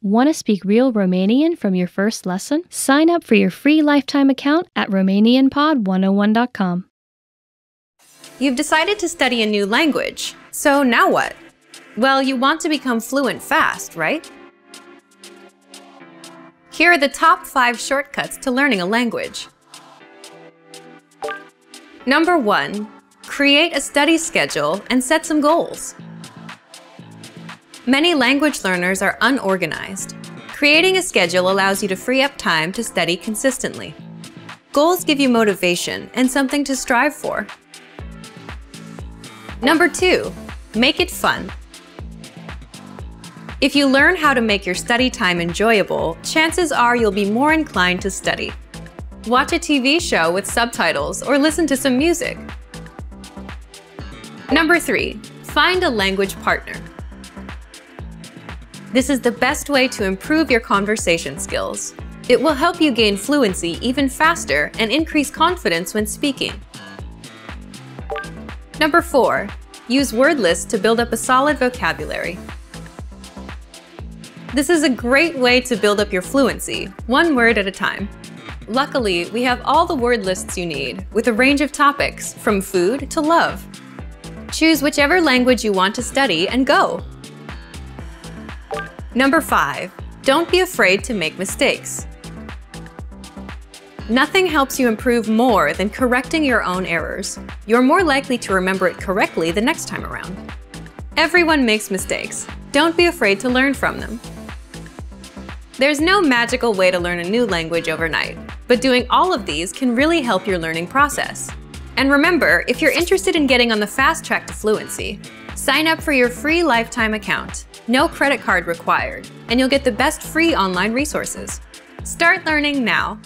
Want to speak real Romanian from your first lesson? Sign up for your free lifetime account at RomanianPod101.com. You've decided to study a new language, so now what? Well, you want to become fluent fast, right? Here are the top 5 shortcuts to learning a language. Number 1. Create a study schedule and set some goals. Many language learners are unorganized. Creating a schedule allows you to free up time to study consistently. Goals give you motivation and something to strive for. Number 2. Make it fun. If you learn how to make your study time enjoyable, chances are you'll be more inclined to study. Watch a TV show with subtitles or listen to some music. Number 3. Find a language partner. This is the best way to improve your conversation skills. It will help you gain fluency even faster and increase confidence when speaking. Number 4. Use word lists to build up a solid vocabulary. This is a great way to build up your fluency, one word at a time. Luckily, we have all the word lists you need, with a range of topics, from food to love. Choose whichever language you want to study and go! Number 5. Don't be afraid to make mistakes. Nothing helps you improve more than correcting your own errors. You're more likely to remember it correctly the next time around. Everyone makes mistakes. Don't be afraid to learn from them. There's no magical way to learn a new language overnight, but doing all of these can really help your learning process. And remember, if you're interested in getting on the fast track to fluency, sign up for your free lifetime account. No credit card required, and you'll get the best free online resources. Start learning now.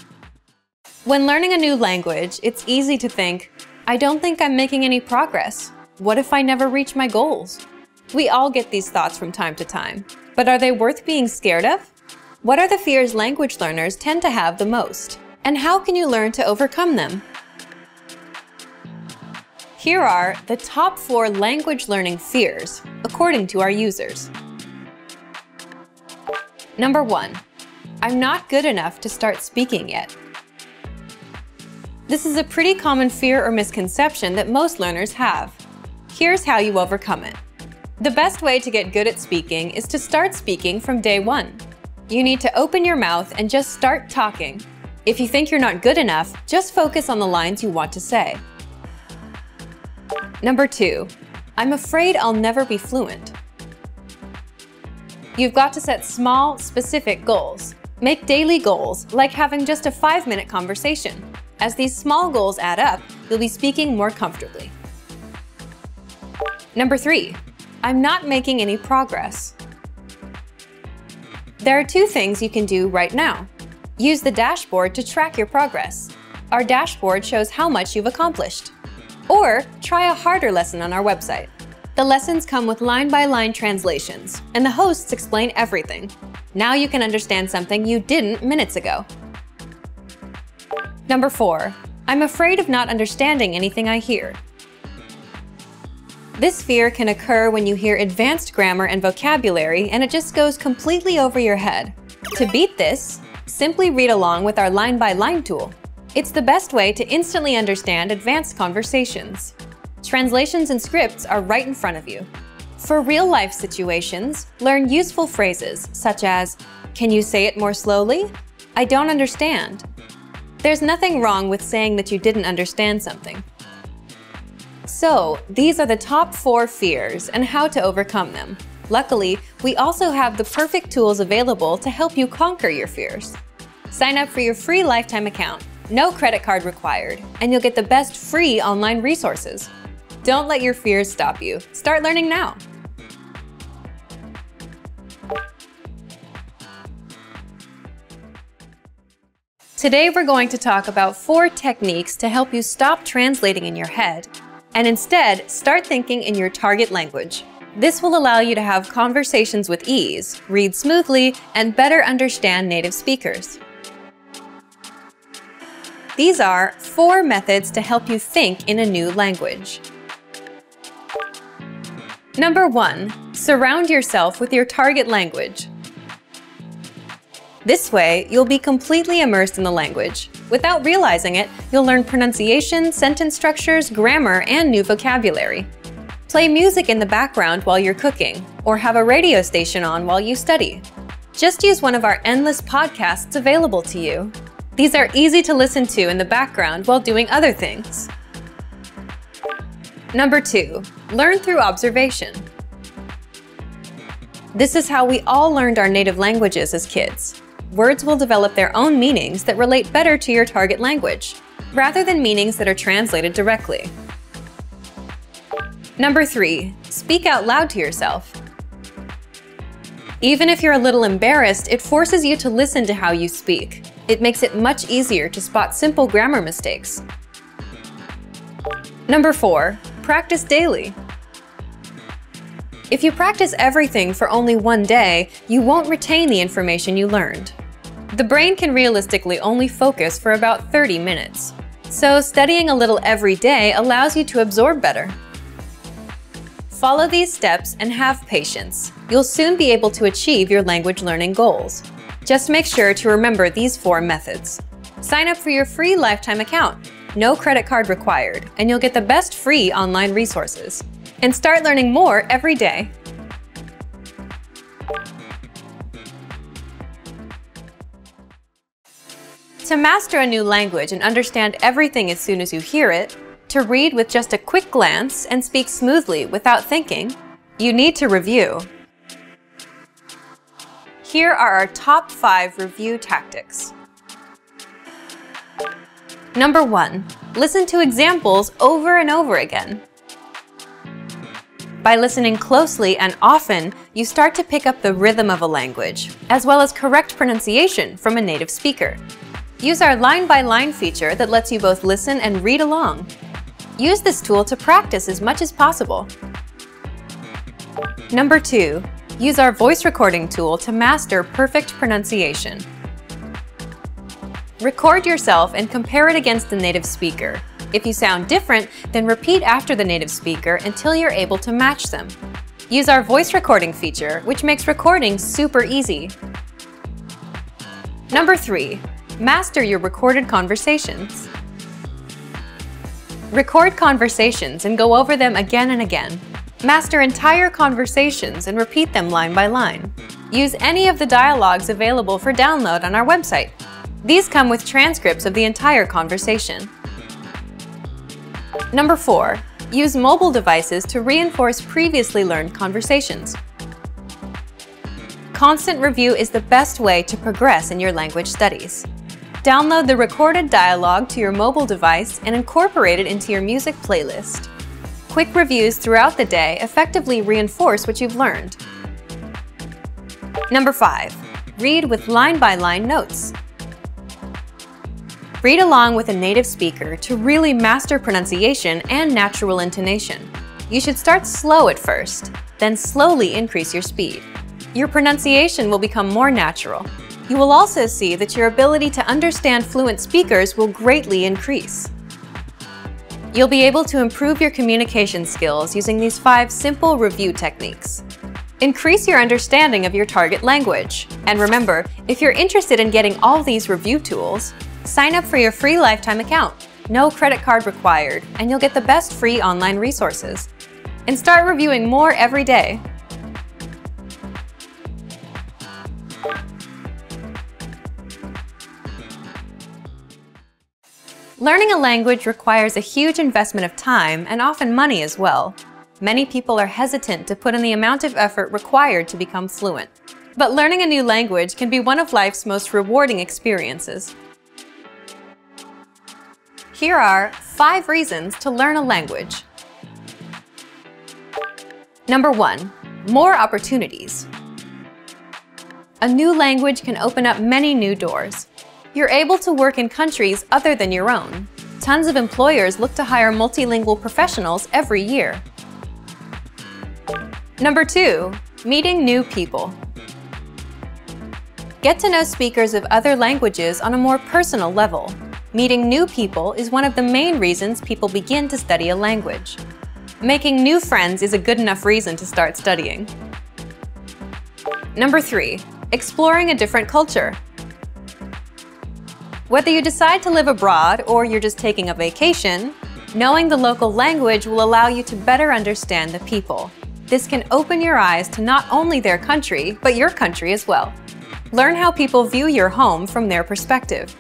When learning a new language, it's easy to think, I don't think I'm making any progress. What if I never reach my goals? We all get these thoughts from time to time, but are they worth being scared of? What are the fears language learners tend to have the most? And how can you learn to overcome them? Here are the top 4 language learning fears, according to our users. Number 1. I'm not good enough to start speaking yet. This is a pretty common fear or misconception that most learners have. Here's how you overcome it. The best way to get good at speaking is to start speaking from day 1. You need to open your mouth and just start talking. If you think you're not good enough, just focus on the lines you want to say. Number 2. I'm afraid I'll never be fluent. You've got to set small, specific goals. Make daily goals, like having just a 5-minute conversation. As these small goals add up, you'll be speaking more comfortably. Number 3. I'm not making any progress. There are 2 things you can do right now. Use the dashboard to track your progress. Our dashboard shows how much you've accomplished. Or try a harder lesson on our website. The lessons come with line-by-line translations, and the hosts explain everything. Now you can understand something you didn't minutes ago. Number 4. I'm afraid of not understanding anything I hear. This fear can occur when you hear advanced grammar and vocabulary and it just goes completely over your head. To beat this, simply read along with our line-by-line tool. It's the best way to instantly understand advanced conversations. Translations and scripts are right in front of you. For real-life situations, learn useful phrases such as, "Can you say it more slowly? I don't understand." There's nothing wrong with saying that you didn't understand something. So, these are the top 4 fears and how to overcome them. Luckily, we also have the perfect tools available to help you conquer your fears. Sign up for your free lifetime account. No credit card required, and you'll get the best free online resources. Don't let your fears stop you. Start learning now. Today we're going to talk about 4 techniques to help you stop translating in your head and instead start thinking in your target language. This will allow you to have conversations with ease, read smoothly, and better understand native speakers. These are 4 methods to help you think in a new language. Number 1. Surround yourself with your target language. This way, you'll be completely immersed in the language. Without realizing it, you'll learn pronunciation, sentence structures, grammar, and new vocabulary. Play music in the background while you're cooking, or have a radio station on while you study. Just use one of our endless podcasts available to you. These are easy to listen to in the background while doing other things. Number 2, learn through observation. This is how we all learned our native languages as kids. Words will develop their own meanings that relate better to your target language, rather than meanings that are translated directly. Number 3, speak out loud to yourself. Even if you're a little embarrassed, it forces you to listen to how you speak. It makes it much easier to spot simple grammar mistakes. Number 4, practice daily. If you practice everything for only one day, you won't retain the information you learned. The brain can realistically only focus for about 30 minutes. So studying a little every day allows you to absorb better. Follow these steps and have patience. You'll soon be able to achieve your language learning goals. Just make sure to remember these 4 methods. Sign up for your free lifetime account. No credit card required, and you'll get the best free online resources. And start learning more every day. To master a new language and understand everything as soon as you hear it, to read with just a quick glance and speak smoothly without thinking, you need to review. Here are our top 5 review tactics. Number 1, listen to examples over and over again. By listening closely and often, you start to pick up the rhythm of a language, as well as correct pronunciation from a native speaker. Use our line-by-line feature that lets you both listen and read along. Use this tool to practice as much as possible. Number 2, use our voice recording tool to master perfect pronunciation. Record yourself and compare it against the native speaker. If you sound different, then repeat after the native speaker until you're able to match them. Use our voice recording feature, which makes recording super easy. Number 3, master your recorded conversations. Record conversations and go over them again and again. Master entire conversations and repeat them line by line. Use any of the dialogues available for download on our website. These come with transcripts of the entire conversation. Number 4, use mobile devices to reinforce previously learned conversations. Constant review is the best way to progress in your language studies. Download the recorded dialogue to your mobile device and incorporate it into your music playlist. Quick reviews throughout the day effectively reinforce what you've learned. Number 5, read with line-by-line notes. Read along with a native speaker to really master pronunciation and natural intonation. You should start slow at first, then slowly increase your speed. Your pronunciation will become more natural. You will also see that your ability to understand fluent speakers will greatly increase. You'll be able to improve your communication skills using these 5 simple review techniques. Increase your understanding of your target language. And remember, if you're interested in getting all these review tools, sign up for your free lifetime account. No credit card required, and you'll get the best free online resources. And start reviewing more every day. Learning a language requires a huge investment of time and often money as well. Many people are hesitant to put in the amount of effort required to become fluent. But learning a new language can be one of life's most rewarding experiences. Here are 5 reasons to learn a language. Number 1, more opportunities. A new language can open up many new doors. You're able to work in countries other than your own. Tons of employers look to hire multilingual professionals every year. Number 2, meeting new people. Get to know speakers of other languages on a more personal level. Meeting new people is one of the main reasons people begin to study a language. Making new friends is a good enough reason to start studying. Number 3, exploring a different culture. Whether you decide to live abroad or you're just taking a vacation, knowing the local language will allow you to better understand the people. This can open your eyes to not only their country, but your country as well. Learn how people view your home from their perspective.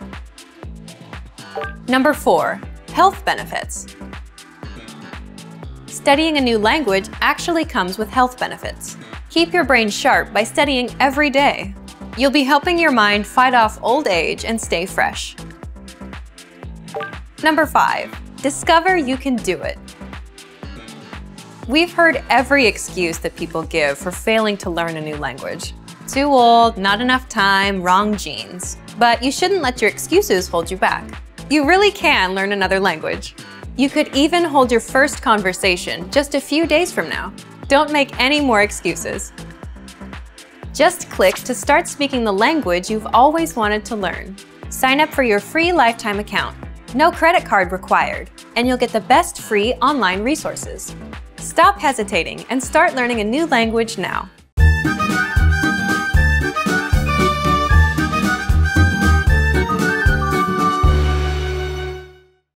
Number 4. Health benefits. Studying a new language actually comes with health benefits. Keep your brain sharp by studying every day. You'll be helping your mind fight off old age and stay fresh. Number 5. Discover you can do it. We've heard every excuse that people give for failing to learn a new language. Too old, not enough time, wrong genes. But you shouldn't let your excuses hold you back. You really can learn another language. You could even hold your first conversation just a few days from now. Don't make any more excuses. Just click to start speaking the language you've always wanted to learn. Sign up for your free lifetime account. No credit card required, and you'll get the best free online resources. Stop hesitating and start learning a new language now.